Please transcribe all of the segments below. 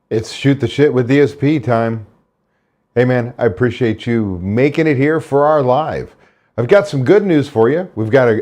It's Shoot the Shit with DSP time. Hey man, I appreciate you making it here for our live. I've got some good news for you.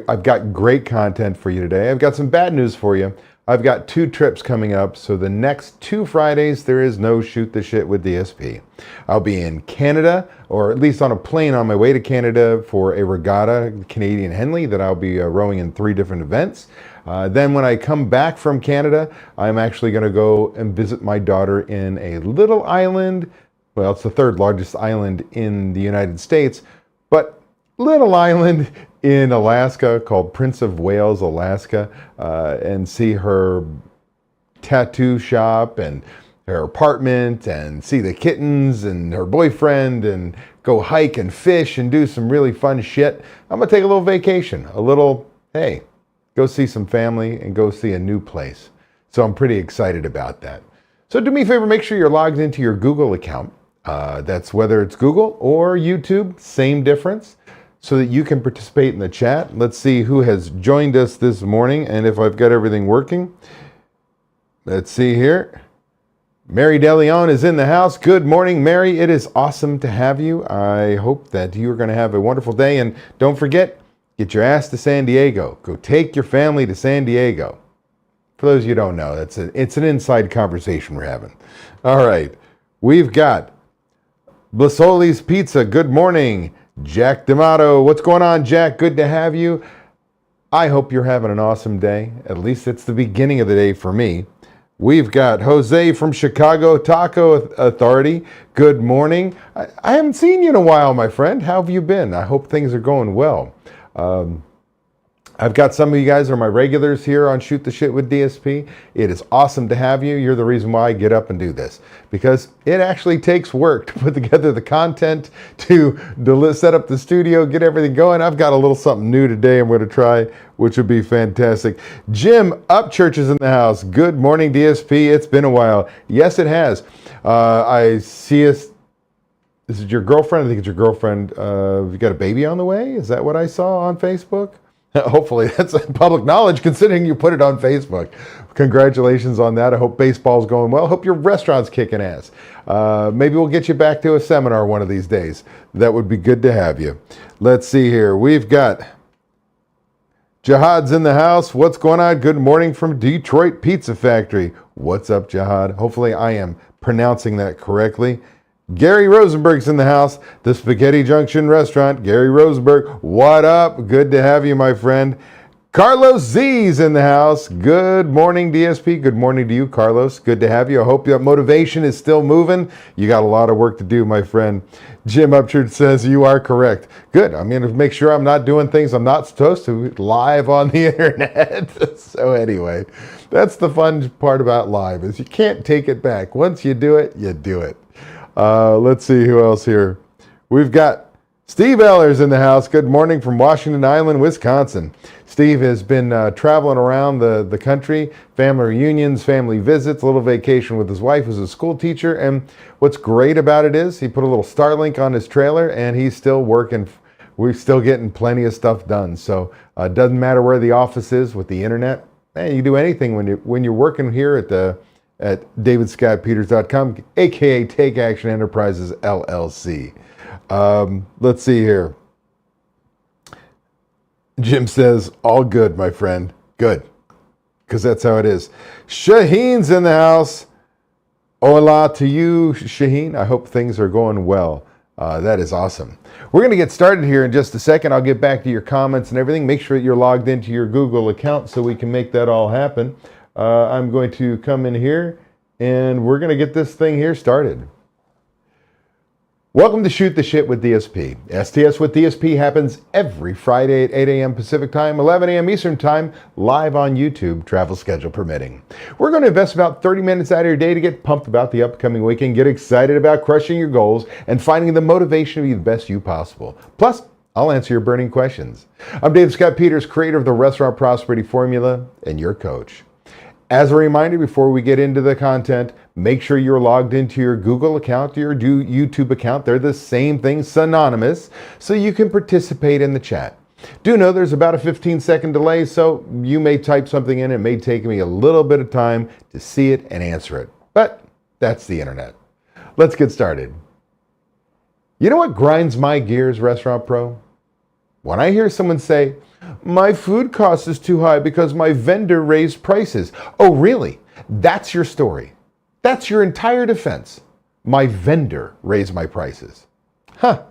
I've got great content for you today. I've got some bad news for you. I've got 2 trips coming up, so the next 2 Fridays there is no Shoot the Shit with DSP. I'll be in Canada, or at least on a plane on my way to Canada for a regatta, Canadian Henley, that I'll be rowing in 3 different events. Then when I come back from Canada, I'm actually going to go and visit my daughter in a little island. Well, it's the 3rd largest island in the United States, but little island in Alaska called Prince of Wales, Alaska, and see her tattoo shop and her apartment and see the kittens and her boyfriend and go hike and fish and do some really fun shit. I'm going to take a little vacation, hey, go see some family and go see a new place. So I'm pretty excited about that. So do me a favor, make sure you're logged into your Google account. That's whether it's Google or YouTube, same difference, so that you can participate in the chat. Let's see who has joined us this morning and if I've got everything working. Let's see here. Mary DeLeon is in the house. Good morning, Mary. It is awesome to have you. I hope that you're going to have a wonderful day. And don't forget, get your ass to San Diego. Go take your family to San Diego. For those of you who don't know, it's an inside conversation we're having. All right. We've got Blasoli's Pizza. Good morning. Jack D'Amato. What's going on, Jack? Good to have you. I hope you're having an awesome day. At least it's the beginning of the day for me. We've got Jose from Chicago Taco Authority. Good morning. I haven't seen you in a while, my friend. How have you been? I hope things are going well. I've got some of you guys are my regulars here on Shoot the Shit with DSP. It is awesome to have you. You're the reason why I get up and do this, because it actually takes work to put together the content, to set up the studio, get everything going. I've got a little something new today I'm going to try, which would be fantastic. Jim Upchurch is in the house. Good morning, DSP. It's been a while. Yes, it has. I see us. Is it your girlfriend? I think it's your girlfriend. You got a baby on the way? Is that what I saw on Facebook? Hopefully that's public knowledge, considering you put it on Facebook. Congratulations on that. I hope baseball's going well. I hope your restaurant's kicking ass. Maybe we'll get you back to a seminar one of these days. That would be good to have you. Let's see here. We've got Jiad's in the house. What's going on? Good morning from Detroit Pizza Factory. What's up, Jiad? Hopefully I am pronouncing that correctly. Gary Rosenberg's in the house, the Spaghetti Junction restaurant. Gary Rosenberg, what up? Good to have you, my friend. Carlos Z's in the house. Good morning, DSP. Good morning to you, Carlos. Good to have you. I hope your motivation is still moving. You got a lot of work to do, my friend. Jim Upchurch says you are correct. Good. I'm going to make sure I'm not doing things I'm not supposed to live on the internet. So anyway, that's the fun part about live, is you can't take it back. Once you do it, you do it. Let's see who else here. We've got Steve Ellers in the house. Good morning from Washington Island, Wisconsin. Steve has been traveling around the country, family reunions, family visits, a little vacation with his wife, who's a school teacher. And what's great about it is he put a little Starlink on his trailer, and he's still working. We're still getting plenty of stuff done. So it doesn't matter where the office is with the internet. Man, you can do anything when you're working here at davidscottpeters.com, aka Take Action Enterprises LLC. Let's see here. Jim says, all good, my friend. Good. Because that's how it is. Shaheen's in the house. Hola to you, Shaheen. I hope things are going well. That is awesome. We're going to get started here in just a second. I'll get back to your comments and everything. Make sure that you're logged into your Google account so we can make that all happen. I'm going to come in here and we're going to get this thing here started. Welcome to Shoot the Shit with DSP. STS with DSP happens every Friday at 8 a.m. Pacific Time, 11 a.m. Eastern Time, live on YouTube, travel schedule permitting. We're going to invest about 30 minutes out of your day to get pumped about the upcoming weekend, get excited about crushing your goals, and finding the motivation to be the best you possible. Plus, I'll answer your burning questions. I'm Dave Scott Peters, creator of the Restaurant Prosperity Formula, and your coach. As a reminder, before we get into the content, make sure you're logged into your Google account, your YouTube account. They're the same thing, synonymous, so you can participate in the chat. Do know there's about a 15-second delay, so you may type something in. It may take me a little bit of time to see it and answer it. But That's the internet. Let's get started. You know what grinds my gears, Restaurant Pro? When I hear someone say, my food cost is too high because my vendor raised prices. Oh, really? That's your story. That's your entire defense. My vendor raised my prices. Huh.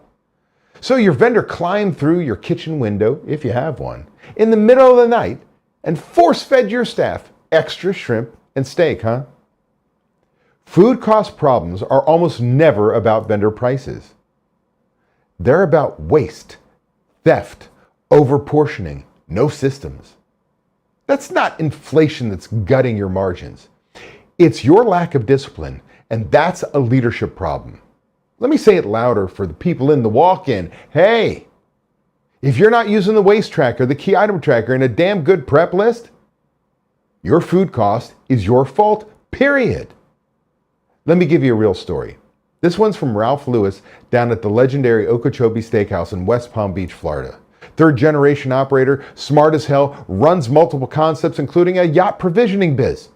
So your vendor climbed through your kitchen window, if you have one, in the middle of the night and force-fed your staff extra shrimp and steak, huh? Food cost problems are almost never about vendor prices. They're about waste, theft, overportioning, no systems. That's not inflation that's gutting your margins. It's your lack of discipline, and that's a leadership problem. Let me say it louder for the people in the walk-in. Hey, if you're not using the waste tracker, the key item tracker, and a damn good prep list, your food cost is your fault, period. Let me give you a real story. This one's from Ralph Lewis down at the legendary Okeechobee Steakhouse in West Palm Beach, Florida. Third generation operator, smart as hell, runs multiple concepts, including a yacht provisioning biz.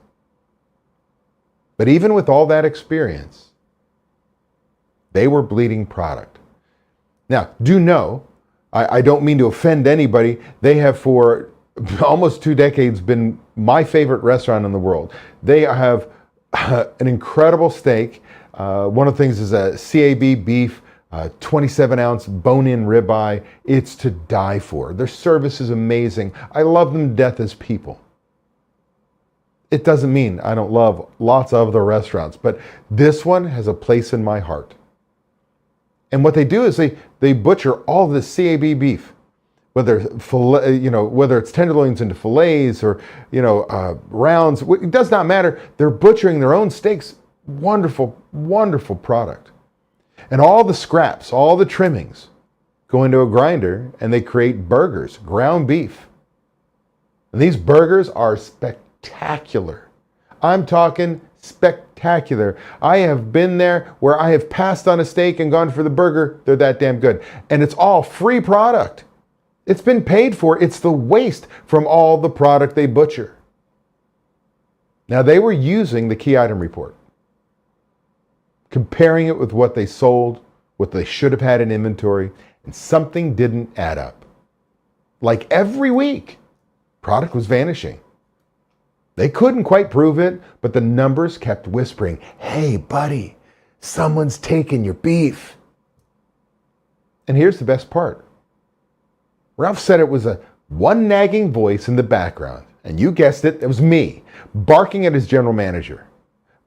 But even with all that experience, they were bleeding product. Now, do know, I don't mean to offend anybody, they have for almost 2 decades been my favorite restaurant in the world. They have an incredible steak. One of the things is a CAB beef, 27-ounce bone-in ribeye. It's to die for. Their service is amazing. I love them to death as people. It doesn't mean I don't love lots of other restaurants, but this one has a place in my heart. And what they do is they butcher all the CAB beef, whether whether it's tenderloins into fillets or rounds. It does not matter. They're butchering their own steaks. Wonderful, wonderful product. And all the scraps, all the trimmings go into a grinder and they create burgers, ground beef. And these burgers are spectacular. I'm talking spectacular. I have been there where I have passed on a steak and gone for the burger. They're that damn good. And it's all free product. It's been paid for. It's the waste from all the product they butcher. Now, they were using the key item report, comparing it with what they sold, what they should have had in inventory, and something didn't add up. Like every week, product was vanishing. They couldn't quite prove it, but the numbers kept whispering, hey, buddy, someone's taking your beef. And here's the best part. Ralph said it was one nagging voice in the background, and you guessed it, it was me, barking at his general manager.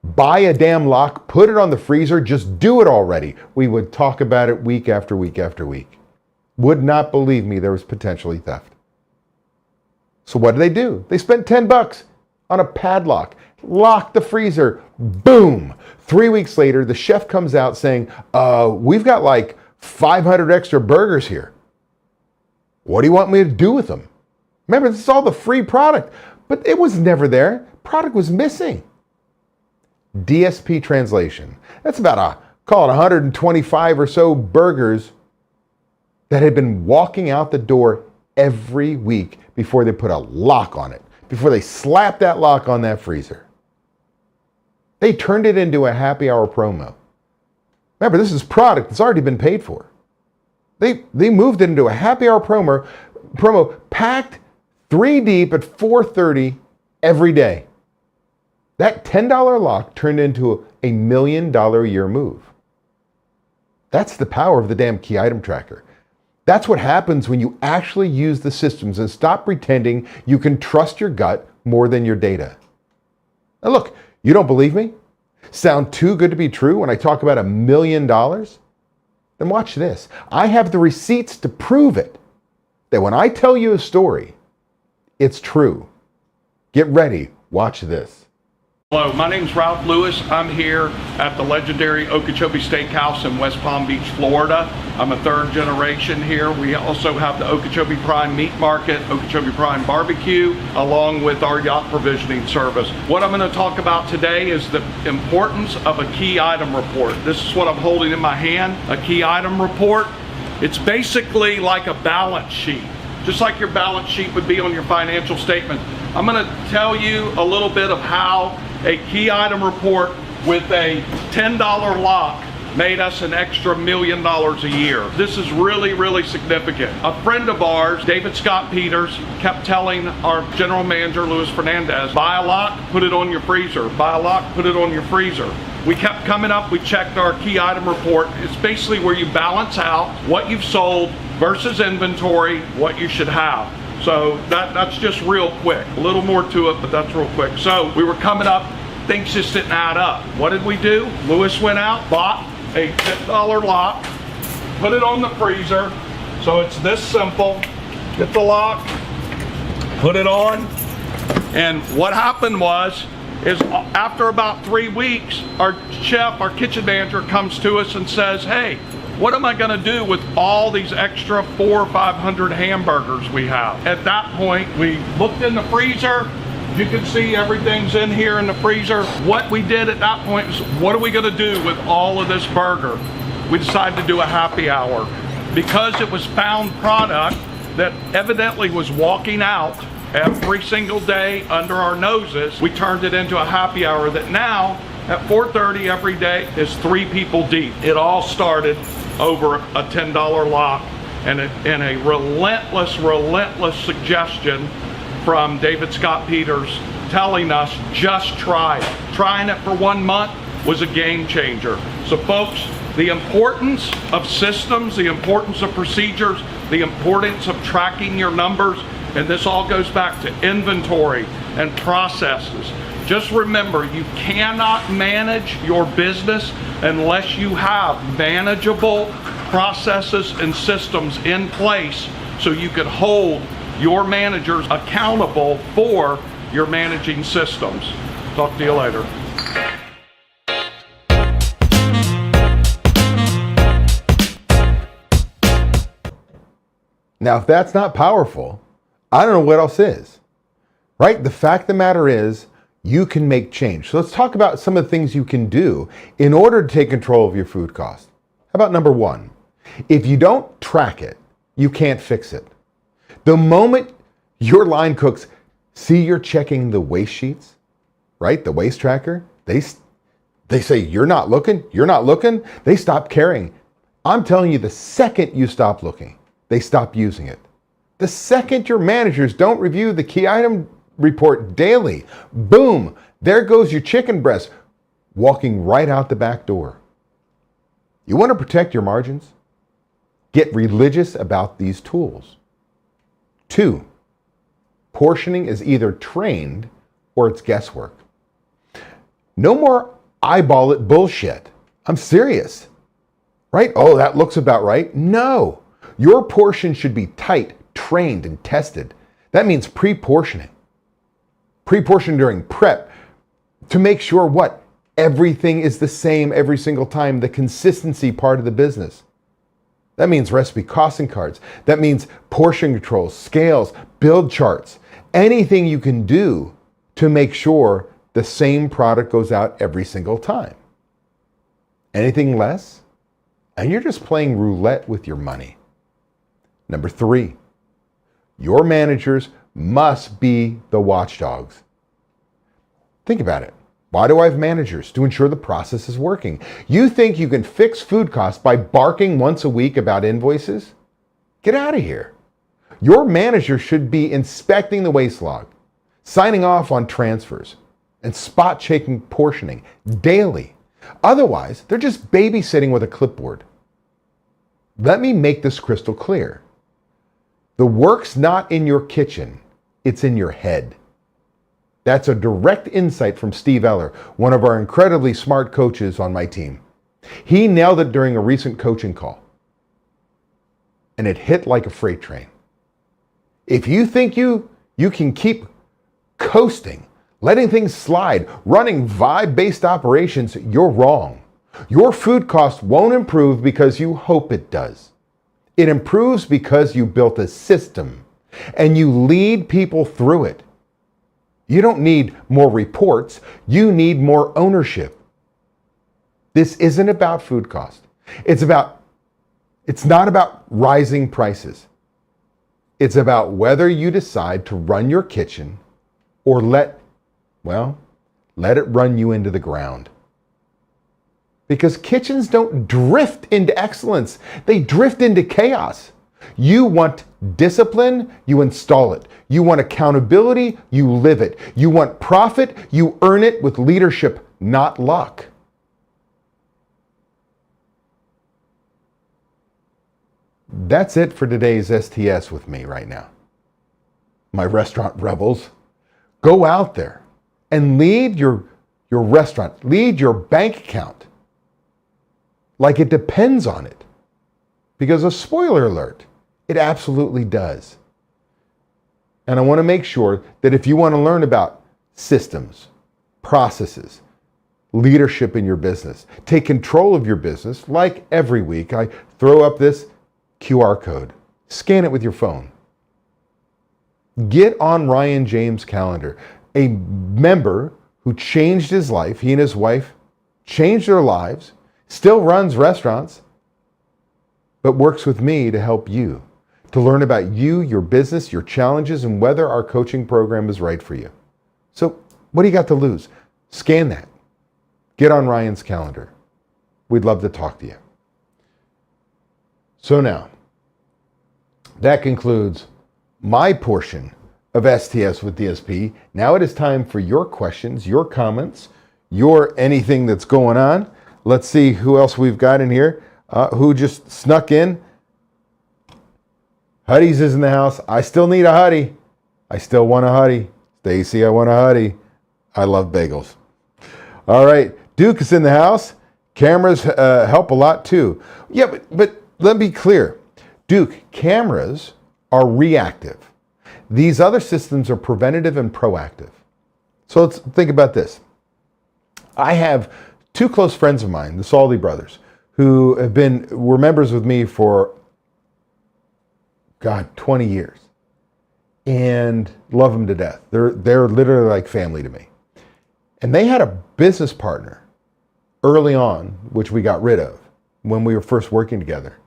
Buy a damn lock, put it on the freezer, just do it already. We would talk about it week after week after week. Would not believe me there was potentially theft. So what do? They spent $10 on a padlock, locked the freezer, boom. 3 weeks later, the chef comes out saying, we've got like 500 extra burgers here. What do you want me to do with them? Remember, this is all the free product, but it was never there. Product was missing. DSP translation. That's about call it 125 or so burgers that had been walking out the door every week before they put a lock on it, before they slapped that lock on that freezer. They turned it into a happy hour promo. Remember, this is product that's already been paid for. They moved it into a happy hour promo packed 3 deep at 4:30 every day. That $10 lock turned into a $1 million a year move. That's the power of the damn key item tracker. That's what happens when you actually use the systems and stop pretending you can trust your gut more than your data. Now look, you don't believe me? Sound too good to be true when I talk about $1 million? Then watch this. I have the receipts to prove it. That when I tell you a story, it's true. Get ready. Watch this. Hello, my name's Ralph Lewis. I'm here at the legendary Okeechobee Steakhouse in West Palm Beach, Florida. I'm a 3rd generation here. We also have the Okeechobee Prime Meat Market, Okeechobee Prime Barbecue, along with our yacht provisioning service. What I'm going to talk about today is the importance of a key item report. This is what I'm holding in my hand, a key item report. It's basically like a balance sheet, just like your balance sheet would be on your financial statement. I'm going to tell you a little bit of how a key item report with a $10 lock made us an extra $1 million a year. This is really, really significant. A friend of ours, David Scott Peters, kept telling our general manager, Luis Fernandez, buy a lock, put it on your freezer. Buy a lock, put it on your freezer. We kept coming up, we checked our key item report. It's basically where you balance out what you've sold versus inventory, what you should have. So that's just real quick. A little more to it, but that's real quick. So we were coming up, things just didn't add up. What did we do? Luis went out, bought a $10 lock, put it on the freezer. So it's this simple. Get the lock, put it on, and what happened is after about 3 weeks, our chef, our kitchen manager comes to us and says, hey, what am I gonna do with all these extra 400 or 500 hamburgers we have? At that point, we looked in the freezer. You can see everything's in here in the freezer. What we did at that point is, what are we gonna do with all of this burger? We decided to do a happy hour. Because it was found product that evidently was walking out every single day under our noses, we turned it into a happy hour that now, at 4:30 every day, is 3 people deep. It all started over a $10 lock and a relentless suggestion from David Scott Peters telling us, just try it. Trying it for 1 month was a game changer. So folks, the importance of systems, the importance of procedures, the importance of tracking your numbers, and this all goes back to inventory and processes. Just remember, you cannot manage your business unless you have manageable processes and systems in place so you can hold your managers accountable for your managing systems. Talk to you later. Now, if that's not powerful, I don't know what else is, right? The fact of the matter is, you can make change. So let's talk about some of the things you can do in order to take control of your food cost. How about number 1? If you don't track it, you can't fix it. The moment your line cooks see you're checking the waste sheets, right? The waste tracker, they say, you're not looking, they stop caring. I'm telling you, the second you stop looking, they stop using it. The second your managers don't review the key item report daily, boom, there goes your chicken breast walking right out the back door. You want to protect your margins? Get religious about these tools. 2, portioning is either trained or it's guesswork. No more eyeball it bullshit. I'm serious, right? Oh, that looks about right. No, your portion should be tight, trained, and tested. That means pre-portioning. Pre-portion during prep to make sure what? Everything is the same every single time, the consistency part of the business. That means recipe costing cards. That means portion controls, scales, build charts, anything you can do to make sure the same product goes out every single time. Anything less, and you're just playing roulette with your money. Number 3, your managers must be the watchdogs. Think about it. Why do I have managers? To ensure the process is working. You think you can fix food costs by barking once a week about invoices? Get out of here. Your manager should be inspecting the waste log, signing off on transfers, and spot checking portioning daily. Otherwise, they're just babysitting with a clipboard. Let me make this crystal clear. The work's not in your kitchen, it's in your head. That's a direct insight from Steve Eller, one of our incredibly smart coaches on my team. He nailed it during a recent coaching call, and it hit like a freight train. If you think you can keep coasting, letting things slide, running vibe-based operations, you're wrong. Your food cost won't improve because you hope it does. It improves because you built a system and you lead people through it. You don't need more reports, you need more ownership. This isn't about food cost. It's not about rising prices. It's about whether you decide to run your kitchen or let it run you into the ground. Because kitchens don't drift into excellence. They drift into chaos. You want discipline, you install it. You want accountability, you live it. You want profit, you earn it with leadership, not luck. That's it for today's STS with me right now. My restaurant rebels, go out there and lead your restaurant, lead your bank account like it depends on it. Because a spoiler alert, it absolutely does. And I want to make sure that if you want to learn about systems, processes, leadership in your business, take control of your business, like every week, I throw up this QR code. Scan it with your phone. Get on Ryan James' calendar. A member who changed his life, he and his wife changed their lives, still runs restaurants, but works with me to help you, to learn about you, your business, your challenges, and whether our coaching program is right for you. So what do you got to lose? Scan that. Get on Ryan's calendar. We'd love to talk to you. So now, that concludes my portion of STS with DSP. Now it is time for your questions, your comments, your anything that's going on. Let's see who else we've got in here. Who just snuck in. Huddy's is in the house. I still need a Huddy. I still want a Huddy. Stacy, I want a Huddy. I love bagels. All right, Duke is in the house. Cameras help a lot too. Yeah, but let me be clear. Duke, cameras are reactive. These other systems are preventative and proactive. So let's think about this. I have two close friends of mine, the Saldi brothers, who were members with me for, 20 years. And love them to death. They're literally like family to me. And they had a business partner early on, which we got rid of when we were first working together,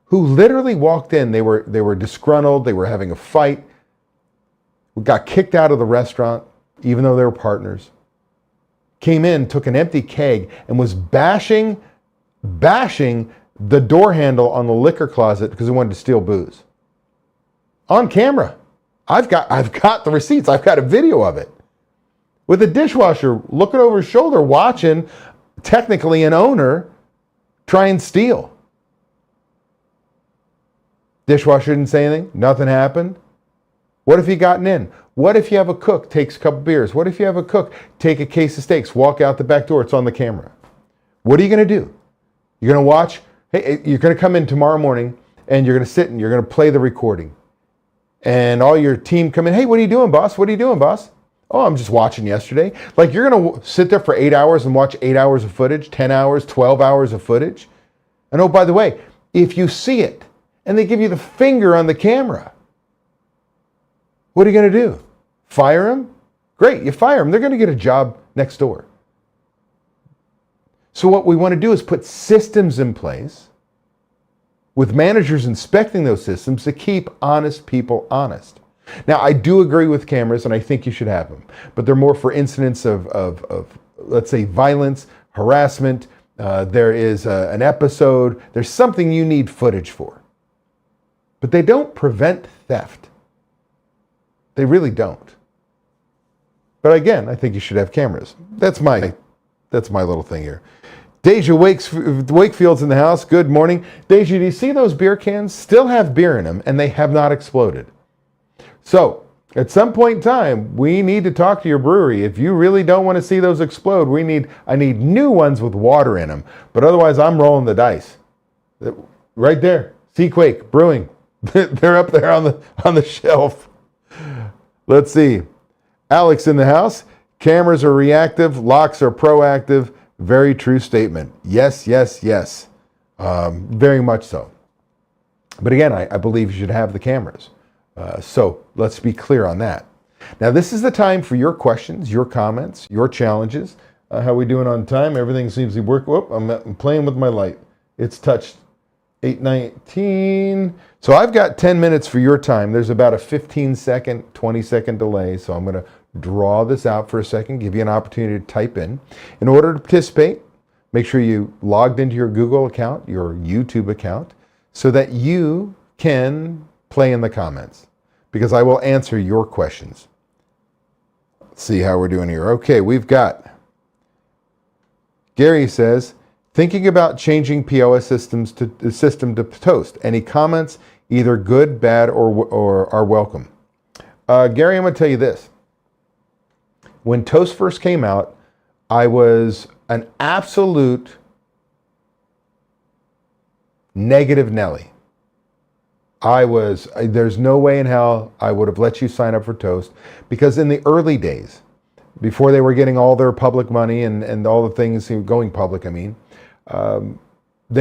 who literally walked in. They were disgruntled. They were having a fight. We got kicked out of the restaurant, even though they were partners. Came in, took an empty keg, and was bashing the door handle on the liquor closet because he wanted to steal booze. On camera. I've got the receipts. I've got a video of it. With a dishwasher looking over his shoulder, watching technically an owner try and steal. Dishwasher didn't say anything. Nothing happened. What if he gotten in? What if you have a cook, takes a couple beers? What if you have a cook, take a case of steaks, walk out the back door, it's on the camera? What are you going to do? You're going to watch, hey, you're going to come in tomorrow morning and you're going to sit and you're going to play the recording. And all your team come in, hey, what are you doing, boss? What are you doing, boss? Oh, I'm just watching yesterday. Like you're going to sit there for 8 hours and watch 8 hours of footage, 10 hours, 12 hours of footage. And oh, by the way, if you see it and they give you the finger on the camera, what are you going to do? Fire them? Great, you fire them. They're going to get a job next door. So what we want to do is put systems in place with managers inspecting those systems to keep honest people honest. Now, I do agree with cameras, and I think you should have them, but they're more for incidents of let's say, violence, harassment. There is an episode. There's something you need footage for. But they don't prevent theft. They really don't. But again, I think you should have cameras. That's my little thing here. Deja Wakefield's in the house. Good morning. Deja, do you see those beer cans? Still have beer in them, and they have not exploded. So, at some point in time, we need to talk to your brewery. If you really don't want to see those explode, I need new ones with water in them. But otherwise, I'm rolling the dice. Right there, Seaquake Brewing. They're up there on the shelf. Let's see. Alex in the house. Cameras are reactive, locks are proactive. Very true statement. Yes, yes, yes. Very much so. But again, I believe you should have the cameras. So let's be clear on that. Now, this is the time for your questions, your comments, your challenges. How are we doing on time? Everything seems to work. Whoop, I'm playing with my light. It's touched 8:19. So I've got 10 minutes for your time. There's about a 15-second, 20-second delay. So I'm going to draw this out for a second, give you an opportunity to type in. In order to participate, Make sure you logged into your Google account, your YouTube account, so that you can play in the comments, because I will answer your questions. Let's see how we're doing here. Okay, we've got Gary says, thinking about changing POS system to Toast. Any comments? Either good, bad, or are welcome. Gary, I'm going to tell you this. When Toast first came out, I was an absolute negative Nelly. There's no way in hell I would have let you sign up for Toast, because in the early days, before they were getting all their public money and all the things going public, they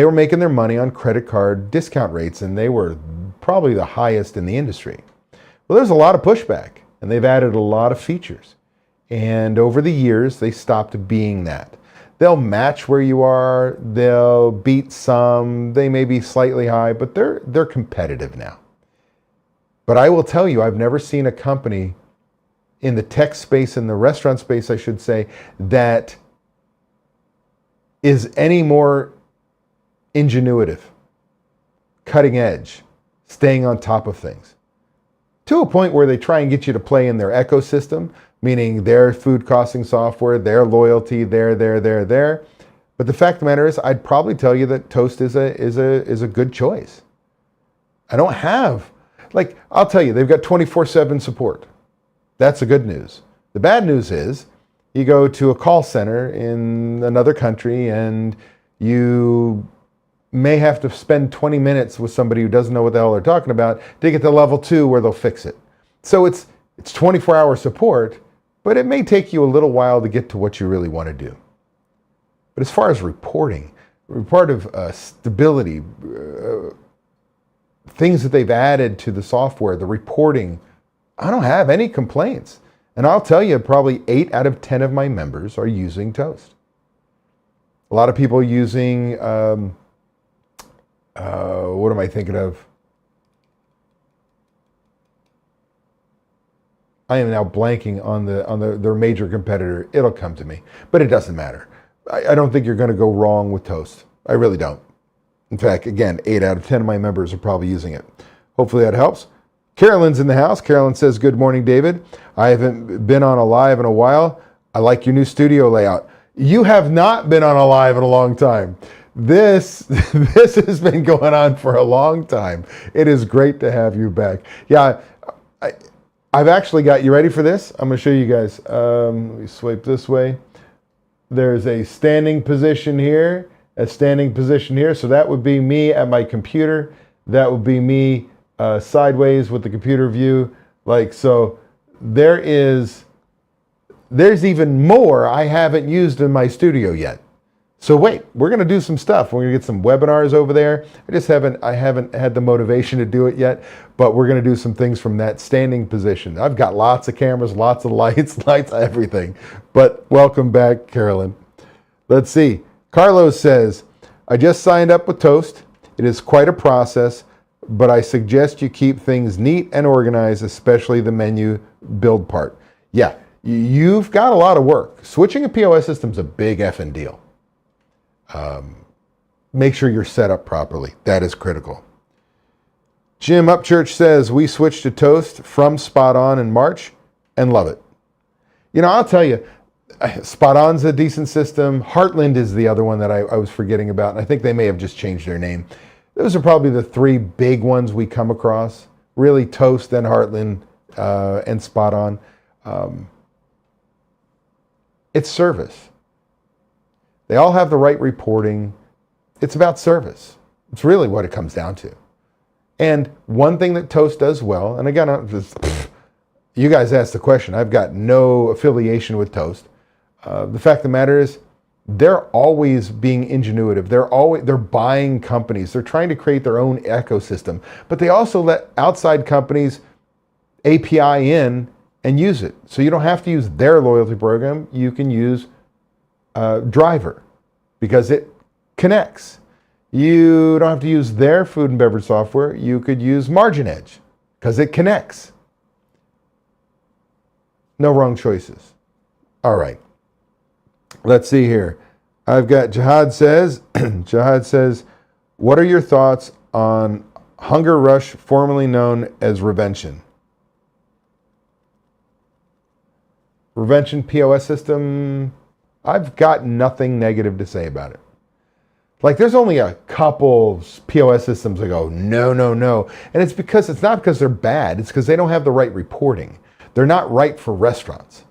were making their money on credit card discount rates, and they were probably the highest in the industry. Well, there's a lot of pushback, and they've added a lot of features. And over the years, they stopped being that. They'll match where you are, they'll beat some, they may be slightly high, but they're competitive now. But I will tell you, I've never seen a company in the tech space, in the restaurant space, I should say, that is any more ingenuitive, cutting edge, staying on top of things, to a point where they try and get you to play in their ecosystem, meaning their food costing software, their loyalty, there. But the fact of the matter is, I'd probably tell you that Toast is a good choice. I don't have, I'll tell you, they've got 24/7 support. That's the good news. The bad news is, you go to a call center in another country and you may have to spend 20 minutes with somebody who doesn't know what the hell they're talking about to get to level 2 where they'll fix it. So it's 24-hour support, but it may take you a little while to get to what you really want to do. But as far as reporting, part of stability, things that they've added to the software, the reporting, I don't have any complaints. And I'll tell you, probably 8 out of 10 of my members are using Toast. A lot of people are using, what am I thinking of? I am now blanking on their major competitor. It'll come to me, but it doesn't matter. I don't think you're going to go wrong with Toast. I really don't. In fact, again, 8 out of 10 of my members are probably using it. Hopefully that helps. Carolyn's in the house. Carolyn says, good morning, David. I haven't been on a live in a while. I like your new studio layout. You have not been on a live in a long time. This has been going on for a long time. It is great to have you back. Yeah, I've actually got, you ready for this? I'm going to show you guys. Let me swipe this way. There's a standing position here, a standing position here. So that would be me at my computer. That would be me sideways with the computer view. So there's even more I haven't used in my studio yet. So wait, we're going to do some stuff. We're going to get some webinars over there. I haven't had the motivation to do it yet, but we're going to do some things from that standing position. I've got lots of cameras, lots of lights, everything. But welcome back, Carolyn. Let's see. Carlos says, I just signed up with Toast. It is quite a process, but I suggest you keep things neat and organized, especially the menu build part. Yeah, you've got a lot of work. Switching a POS system is a big effing deal. Make sure you're set up properly. That is critical. Jim Upchurch says, we switched to Toast from Spot On in March and love it. I'll tell you, Spot On's a decent system. Heartland is the other one that I was forgetting about. And I think they may have just changed their name. Those are probably the 3 big ones we come across. Really, Toast, then Heartland, and Spot On. It's service. They all have the right reporting. It's about service. It's really what it comes down to. And one thing that Toast does well, and again, you guys asked the question, I've got no affiliation with Toast. The fact of the matter is, they're always being ingenuitive. They're buying companies. They're trying to create their own ecosystem, but they also let outside companies API in and use it. So you don't have to use their loyalty program. You can use Driver because it connects. You don't have to use their food and beverage software. You could use Margin Edge because it connects. No wrong choices. All right. Let's see here. I've got Jiad says, Jiad says, what are your thoughts on Hunger Rush, formerly known as Revention? Revention POS system, I've got nothing negative to say about it. Like, there's only a couple POS systems that go, no, no, no. And it's not because they're bad. It's because they don't have the right reporting. They're not right for restaurants.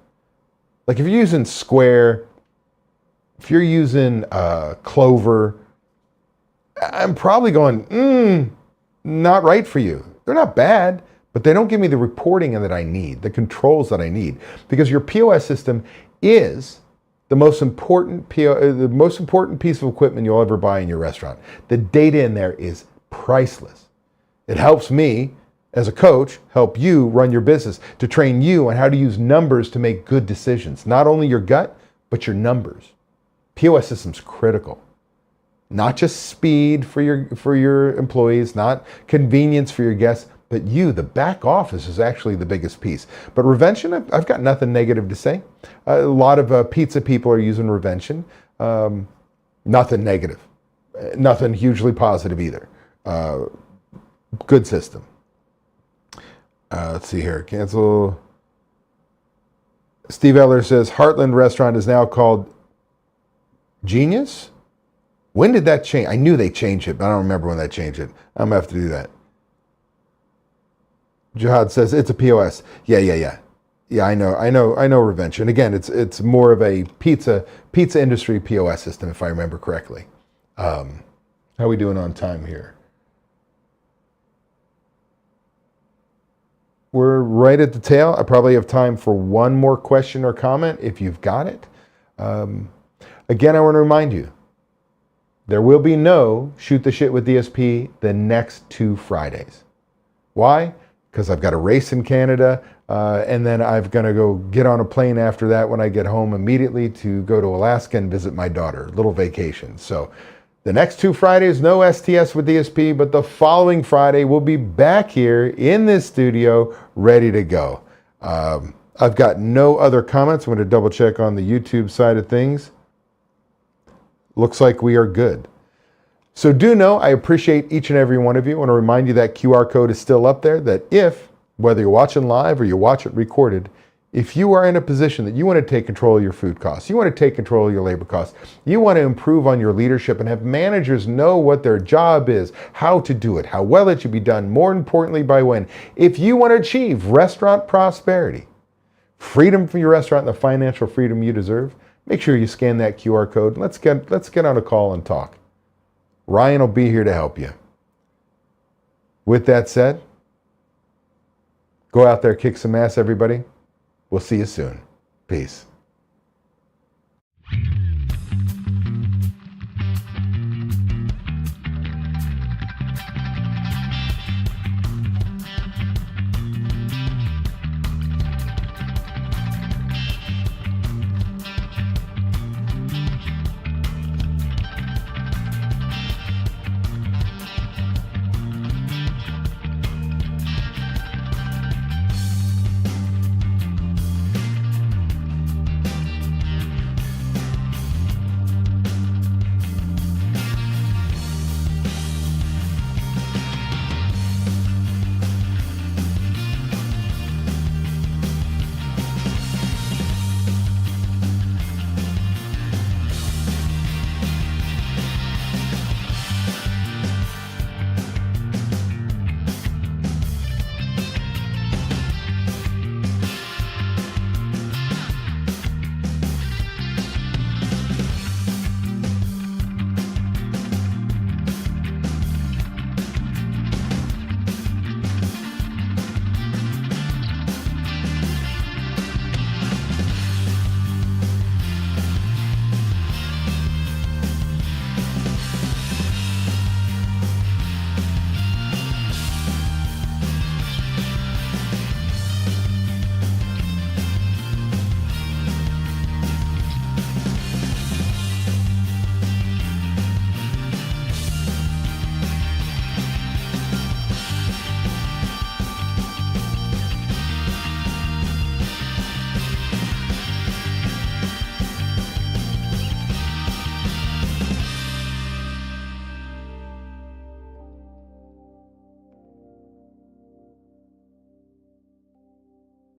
Like, if you're using Square, if you're using Clover, I'm probably going, not right for you. They're not bad, but they don't give me the reporting that I need, the controls that I need. Because your POS system is the most important piece of equipment you'll ever buy in your restaurant. The data in there is priceless. It helps me, as a coach, help you run your business, to train you on how to use numbers to make good decisions. Not only your gut, but your numbers. POS system's critical. Not just speed for your employees, not convenience for your guests, but you, the back office, is actually the biggest piece. But Revention, I've got nothing negative to say. A lot of pizza people are using Revention. Nothing negative. Nothing hugely positive either. Good system. Let's see here. Cancel. Steve Eller says, Heartland Restaurant is now called Genius? When did that change? I knew they changed it, but I don't remember when they changed it. I'm going to have to do that. Jiad says, it's a POS. Yeah. Yeah, I know Revention. Again, it's more of a pizza industry POS system, if I remember correctly. How are we doing on time here? We're right at the tail. I probably have time for one more question or comment if you've got it. Again, I want to remind you, there will be no Shoot the Shit with DSP the next 2 Fridays. Why? Because I've got a race in Canada, and then I'm going to go get on a plane after that when I get home immediately to go to Alaska and visit my daughter. Little vacation. So the next 2 Fridays, no STS with DSP, but the following Friday, we'll be back here in this studio ready to go. I've got no other comments. I'm going to double check on the YouTube side of things. Looks like we are good. So do know I appreciate each and every one of you. I want to remind you that QR code is still up there, that if, whether you're watching live or you watch it recorded, if you are in a position that you want to take control of your food costs, you want to take control of your labor costs, you want to improve on your leadership and have managers know what their job is, how to do it, how well it should be done, more importantly, by when. If you want to achieve restaurant prosperity, freedom from your restaurant, and the financial freedom you deserve, make sure you scan that QR code. Let's get on a call and talk. Ryan will be here to help you. With that said, go out there, kick some ass, everybody. We'll see you soon. Peace.